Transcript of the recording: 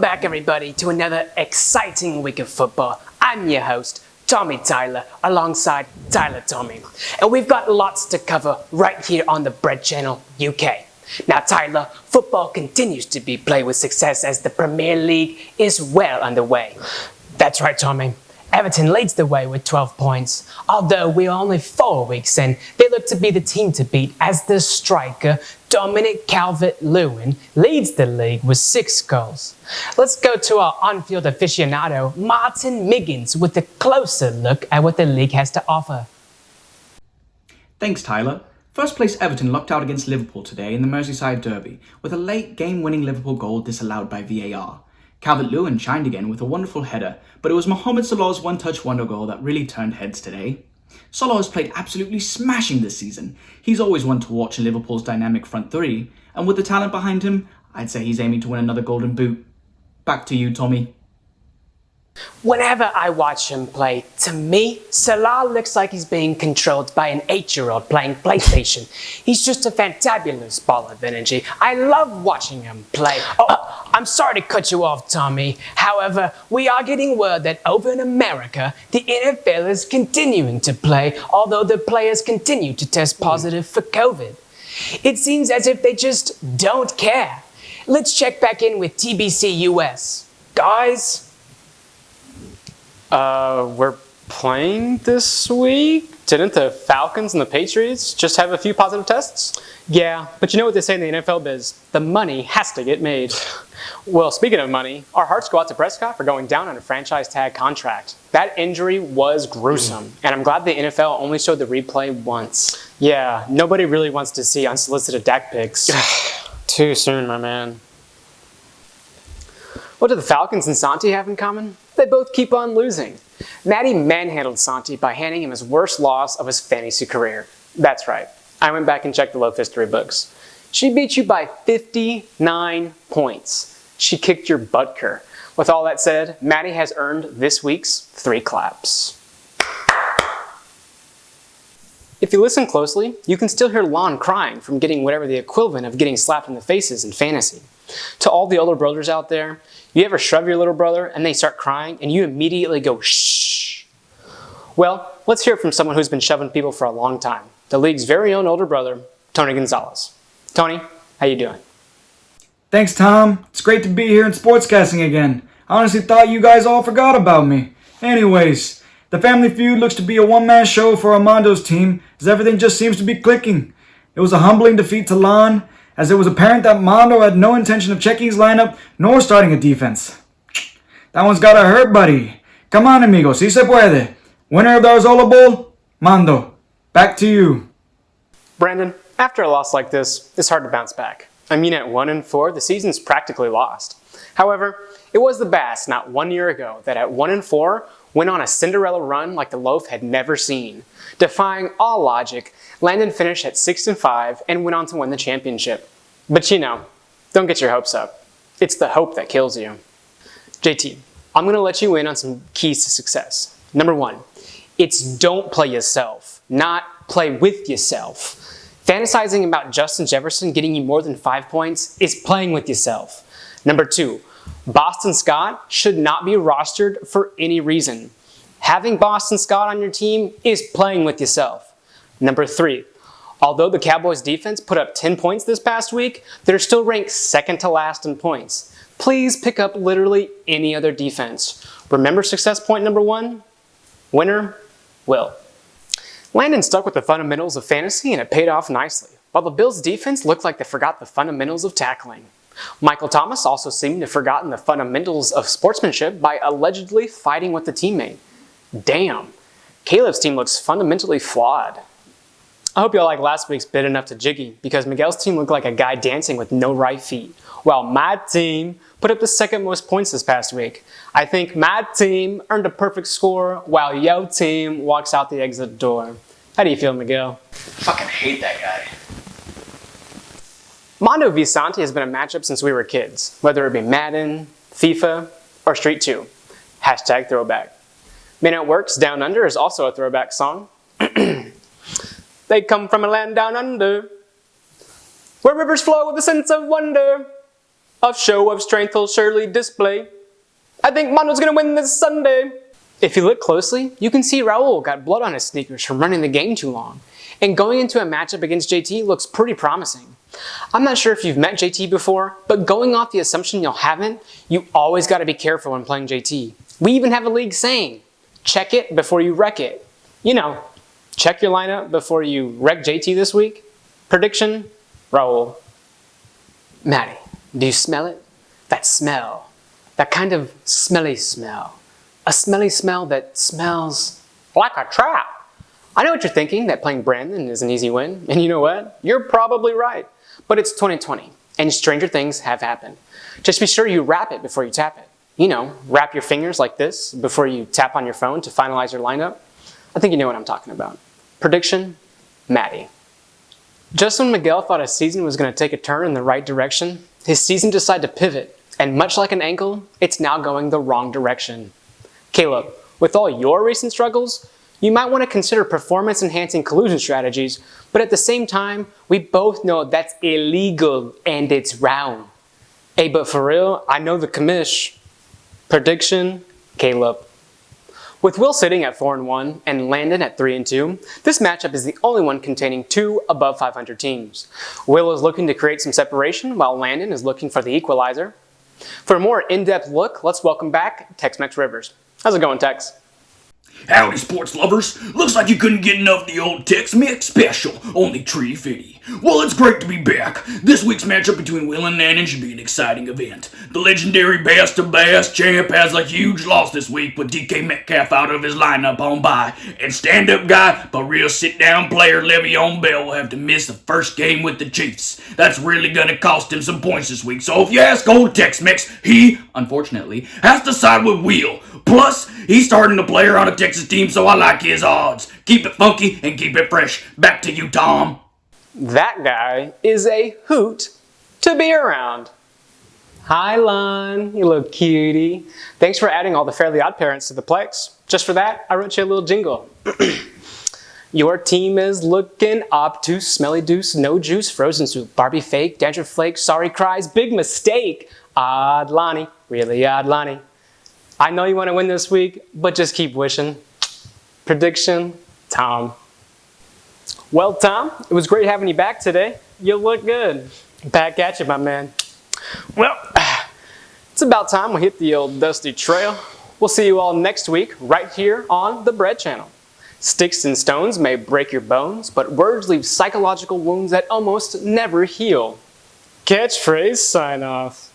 back, everybody, to another exciting week of football. I'm your host, Tommy Tyler, alongside Tyler Tommy. And we've got lots to cover right here on the Bread Channel UK. Now, Tyler, football continues to be played with success as the Premier League is well underway. That's right, Tommy. Everton leads the way with 12 points, although we're only 4 weeks in. They look to be the team to beat as the striker Dominic Calvert-Lewin leads the league with 6 goals. Let's go to our on-field aficionado, Martin Miggins, with a closer look at what the league has to offer. Thanks, Tyler. First place Everton locked out against Liverpool today in the Merseyside derby, with a late game-winning Liverpool goal disallowed by VAR. Calvert-Lewin shined again with a wonderful header, but it was Mohamed Salah's one-touch wonder goal that really turned heads today. Salah has played absolutely smashing this season. He's always one to watch in Liverpool's dynamic front three, and with the talent behind him, I'd say he's aiming to win another golden boot. Back to you, Tommy. Whenever I watch him play, to me, Salah looks like he's being controlled by an 8-year-old playing PlayStation. He's just a fantabulous ball of energy. I love watching him play. I'm sorry to cut you off, Tommy. However, we are getting word that over in America, the NFL is continuing to play, although the players continue to test positive for COVID. It seems as if they just don't care. Let's check back in with TBC US. Guys? We're playing this week? Didn't the Falcons and the Patriots just have a few positive tests? Yeah, but you know what they say in the NFL biz? The money has to get made. Well, speaking of money, our hearts go out to Prescott for going down on a franchise tag contract. That injury was gruesome, and I'm glad the NFL only showed the replay once. Yeah, nobody really wants to see unsolicited Dak pics. Too soon, my man. What do the Falcons and Santi have in common? They both keep on losing. Matty manhandled Santi by handing him his worst loss of his fantasy career. That's right. I went back and checked the Love History books. She beat you by 59 points. She kicked your butt, Kerr. With all that said, Matty has earned this week's 3 claps. If you listen closely, you can still hear Lon crying from getting whatever the equivalent of getting slapped in the face is in fantasy. To all the older brothers out there, you ever shove your little brother and they start crying and you immediately go shh? Well, let's hear from someone who's been shoving people for a long time. The league's very own older brother, Tony Gonzalez. Tony, how you doing? Thanks, Tom. It's great to be here in sportscasting again. I honestly thought you guys all forgot about me. Anyways, the Family Feud looks to be a one-man show for Armando's team, as everything just seems to be clicking. It was a humbling defeat to Lon, as it was apparent that Mondo had no intention of checking his lineup nor starting a defense. That one's gotta hurt, buddy. Come on, amigo, si se puede. Winner of the Arzola Bowl, Mondo. Back to you. Brandon, after a loss like this, it's hard to bounce back. I mean, at 1-4, the season's practically lost. However, it was the Bass not 1 year ago that at 1-4 went on a Cinderella run like the Loaf had never seen. Defying all logic, Landon finished at 6-5 and went on to win the championship. But you know, don't get your hopes up. It's the hope that kills you. JT, I'm going to let you in on some keys to success. Number 1, it's don't play yourself, not play with yourself. Fantasizing about Justin Jefferson getting you more than 5 points is playing with yourself. Number 2, Boston Scott should not be rostered for any reason. Having Boston Scott on your team is playing with yourself. Number 3, although the Cowboys defense put up 10 points this past week, they're still ranked second to last in points. Please pick up literally any other defense. Remember success point number 1? Winner, Will. Landon stuck with the fundamentals of fantasy and it paid off nicely, while the Bills' defense looked like they forgot the fundamentals of tackling. Michael Thomas also seemed to have forgotten the fundamentals of sportsmanship by allegedly fighting with a teammate. Damn, Caleb's team looks fundamentally flawed. I hope y'all like last week's bit enough to jiggy, because Miguel's team looked like a guy dancing with no right feet, while my team put up the second most points this past week. I think my team earned a perfect score, while your team walks out the exit door. How do you feel, Miguel? Fucking hate that guy. Mondo v Santi has been a matchup since we were kids, whether it be Madden, FIFA, or Street 2. Hashtag throwback. Men at Work's Down Under is also a throwback song. They come from a land down under, where rivers flow with a sense of wonder. A show of strength he'll surely display. I think Mondo's gonna win this Sunday. If you look closely, you can see Raul got blood on his sneakers from running the game too long. And going into a matchup against JT looks pretty promising. I'm not sure if you've met JT before, but going off the assumption you haven't, you always gotta be careful when playing JT. We even have a league saying, check it before you wreck it. You know, check your lineup before you wreck JT this week. Prediction, Raul. Maddie, do you smell it? That smell. That kind of smelly smell. A smelly smell that smells like a trap. I know what you're thinking, that playing Brandon is an easy win. And you know what? You're probably right. But it's 2020, and stranger things have happened. Just be sure you wrap it before you tap it. You know, wrap your fingers like this before you tap on your phone to finalize your lineup. I think you know what I'm talking about. Prediction, Maddie. Just when Miguel thought his season was going to take a turn in the right direction, his season decided to pivot, and much like an ankle, it's now going the wrong direction. Caleb, with all your recent struggles, you might want to consider performance-enhancing collusion strategies, but at the same time, we both know that's illegal and it's round. Hey, but for real, I know the commish. Prediction, Caleb. With Will sitting at 4-1 and Landon at 3-2, this matchup is the only one containing 2 above 500 teams. Will is looking to create some separation while Landon is looking for the equalizer. For a more in-depth look, let's welcome back Tex-Mex Rivers. How's it going, Tex? Howdy, sports lovers. Looks like you couldn't get enough of the old Tex-Mex special on the Tree Fitty. Well, it's great to be back. This week's matchup between Will and Landon should be an exciting event. The legendary Best of Bass champ has a huge loss this week with DK Metcalf out of his lineup on bye. And stand-up guy, but real sit-down player Le'Veon Bell will have to miss the first game with the Chiefs. That's really gonna cost him some points this week. So if you ask old Tex-Mex, he, unfortunately, has to side with Will. Plus, he's starting a player on a Texas team, so I like his odds. Keep it funky and keep it fresh. Back to you, Tom. That guy is a hoot to be around. Hi, Lon, you little cutie. Thanks for adding all the Fairly Odd Parents to the Plex. Just for that, I wrote you a little jingle. Your team is looking obtuse, smelly deuce, no juice, frozen soup, Barbie fake, dandruff flake, sorry cries, big mistake. Odd Lonnie, really odd Lonnie. I know you want to win this week, but just keep wishing. Prediction, Tom. Well, Tom, it was great having you back today. You look good. Back at you, my man. Well, it's about time we hit the old dusty trail. We'll see you all next week right here on the Bread Channel. Sticks and stones may break your bones, but words leave psychological wounds that almost never heal. Catchphrase sign off.